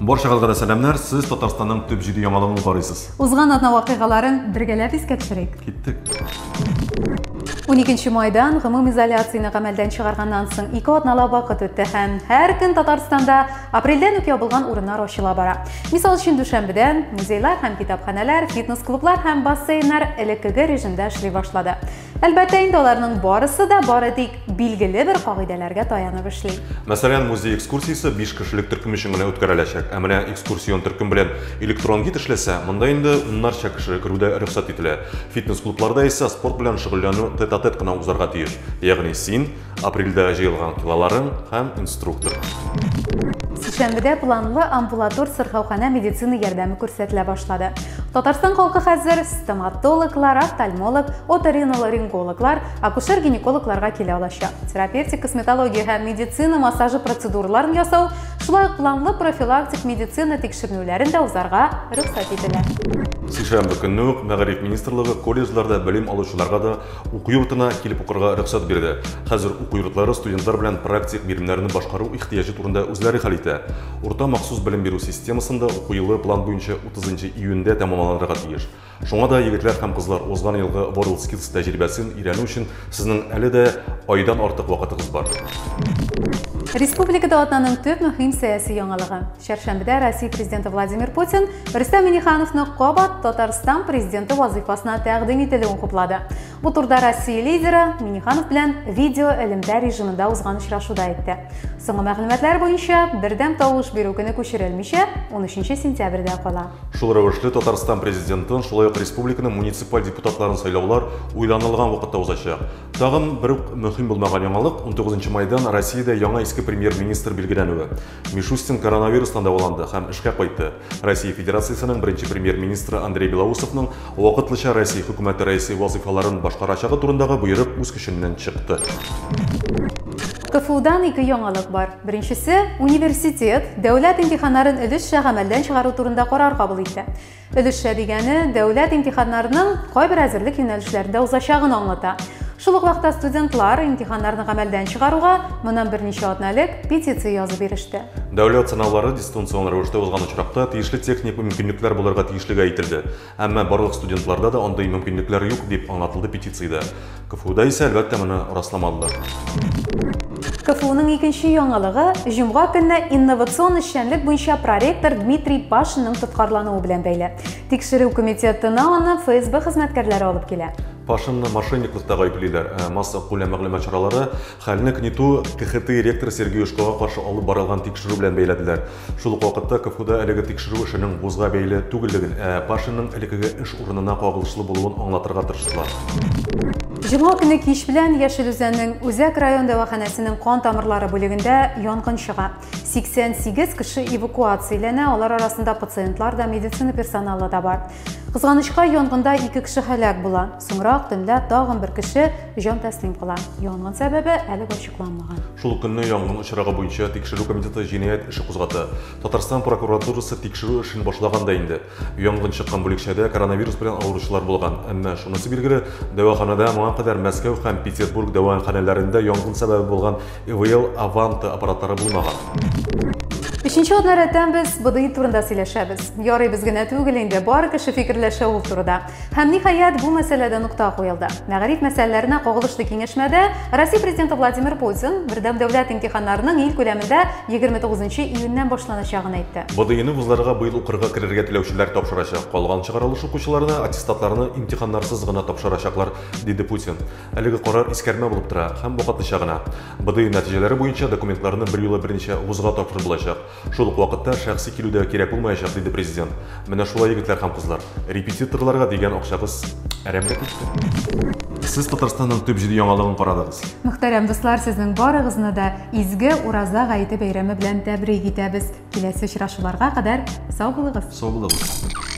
Баршагызга да сәламнар. Сез Татарстанның төп җиде яңалыгын карыйсыз. Узган атна вакыйгаларын бергәләп искә төшерик. Киттек. 12 майдан гомум изоляцияны гамәлдән чыгарганнан соң 2 атналы вакыт үтте һәм һәр көн Татарстанда апрельдән үк ябылган урыннар ачыла бара. Мисал өчен Дүшәмбедән музейлар һәм китапханәләр, фитнес-клублар һәм бассейннар элеккеге режимда эшли башлады. Әлбәттә, инде аларның барысы да бары тик билгеле бер кагыйдәләргә таянып эшли. Мәсәлән, музей экскурсиясе 5 кешелек төркем өчен генә үткәреләчәк. Ә менә экскурсион төркем белән электрон гид эшләсә, монда инде уннарча кеше керүдә рөхсәт ителә. Фитнес-клубларда исә спорт белән шөгыльләнү тет-а-тет кына узарга тиеш. Ягъни син апрельдә җыелган килоларың һәм инструктор. Шәмбедә планлы амбулатор сырхаухана медицина ярдәме күрсәтелә башлады. Татарстан халкы хәзер стоматологлар, офтальмолог, оториноларингологлар, акушер-гинекологларга килә алачак. Терапевтик, косметология һәм медицина массажы процедураларын ясау, шулай ук планлы профилактик медицина тикшерүләрен дә узарга рөхсәт ителә. Шәмбе көнне үк Мәгариф министрлыгы колледжларда белем алучыларга да уку йортына килеп укырга рөхсәт бирде. Хәзер уку йортлары студентлар белән практик биремнәрне башкару ихтыяҗы турында үзләре хәл итә. Урта махсус белем бирү системасында уку елы план буенча 30 июньдә тәмамланырга тиеш. Шуңа да егетләр һәм кызлар узган елгы WorldSkills тәҗрибәсен өйрәнү өчен сезнең әле дә айдан артык вакытыгыз бар. Республикада атнаның төп мөһим сәяси яңалыгы. Чәршәмбедә Россия президенты Владимир Путин Рөстәм Миңнехановны кабат Татарстан президенты вазифасына тәкъдим ителүен хуплады. Бу турда Россия лидеры Миңнеханов белән видео элемтә режимында узган очрашуда әйтте. Соңгы мәгълүматлар буенча бердәм тавыш бирү көне күчерелмичә 13 сентябрьдә кала. Шул рәвешле Татарстан президентын, шулай ук республиканың муниципаль депутатларын сайлаулар уйланылган вакытта узачак. Тагын бер мөһим булмаган яңалык 19 майдан Россиядә яңа иске премьер-министр билгеләнүе. Мишустин коронавирустан дәваланды һәм эшкә кайтты. Россия Федерациясенең беренче премьер-министры Андрей Белоусовның вакытлыча Россия хөкүмәте рәисе вазифаларын башкарачагы турындагы боерык үз көченнән чыкты. КФУдан 2 яңалык бар. Беренчесе, университет дәүләт имтиханнарын өлешчә гамәлдән чыгару турында карар кабул итте. Өлешчә дигәне дәүләт имтиханнарының кайбер әзерлек юнәлешләрендә узачагын аңлата. Шул ук вакытта студентлар имтиханнарны гамәлдән чыгаруга моннан берничә атна элек петиция язып биреште. Дәүләт сынаулары дистанцион рәвештә узган очракта тиешле техник мөмкинлекләр булырга тиешлеге әйтелде. Әмма барлык студентларда да андый мөмкинлекләр юк дип аңлатылды петициядә. КФУда исә әлбәттә моны расламадылар. КФУның икенче яңалыгы җомга көнне инновацион эшчәнлек буенча проректор Дмитрий Пашинның тоткарлануы белән бәйле. Тикшерү комитетына аны ФСБ хезмәткәрләре алып килә. Пашинны мошенниклыкта гаеплиләр. Масса күләм мәгълүмат чаралары хәлне КНИТУ КХТ ректоры Сергей Ушкова каршы алып барылган тикшерү белән бәйләделәр. Шул ук вакытта КФУда әлеге тикшерү эшенең вузга бәйле түгеллеген, Пашинның әлеге эш урынына кагылышлы булуын аңлатырга тырыштылар. Җомга көнне кич белән Яшел Үзәннең Үзәк район дәваханәсенең кан тамырлары бүлегендә янгын чыга. 88 кеше эвакуацияләнә, алар арасында пациентлар да, медицина персоналы да бар. Кызганычка янгында 2 кеше һәлак була. Соңрак төнлә тагын бер кеше җан тәслим кыла. Янгын сәбәбе әле ачыкланмаган. Шул көнне янгын очрагы буенча тикшерү комитеты җинаять эше кузгатты. Татарстан прокуратурасы тикшерү эшен башлаганда инде. Янгын чыккан бүлекчәдә коронавирус белән авыручылар булган. Әмма шунысы билгеле, дәваханәдә моңа кадәр Мәскәү һәм Петербург дәваханәләрендә янгын сәбәбе булган ИВЛ Аванта аппараттары булмаган. 5нче атна рәттән без БДИ турында сөйләшәбез. Ярый без генә түгел инде, бар кеше фикерләшә ул турыда. Һәм ниһаять бу мәсьәләдә нукта куелды. Мәгариф мәсьәләләренә кагылышлы киңәшмәдә Россия президенты Владимир Путин бердәм дәүләт имтиханнарының ил күләмендә 29 июньнән башланачагын әйтте. БДИны вузларга быел укырга керергә теләүчеләр тапшырачак. Калган чыгарылыш укучыларына аттестатларны имтиханнарсыз гына тапшырачаклар, диде Путин. Әлеге карар искәрмә булып тора һәм вакытлыча гына. БДИ нәтиҗәләре буенча документларны бер юлы берничә вузга тапшырылачак. Шул ук вакытта шәхси килүдә кирәк булмаячак, диде президент. Менә шулай егетләр һәм кызлар, репетиторларга дигән акчагыз әрәмгә китте. Сез Татарстанның төп җиде яңалыгын карадыгыз. Мөхтәрәм дуслар, сезнең барыгызны да изге Ураза гаете бәйрәме белән тәбрик итәбез. Киләсе очрашуларга кадәр сау булыгыз. Сау булыгыз.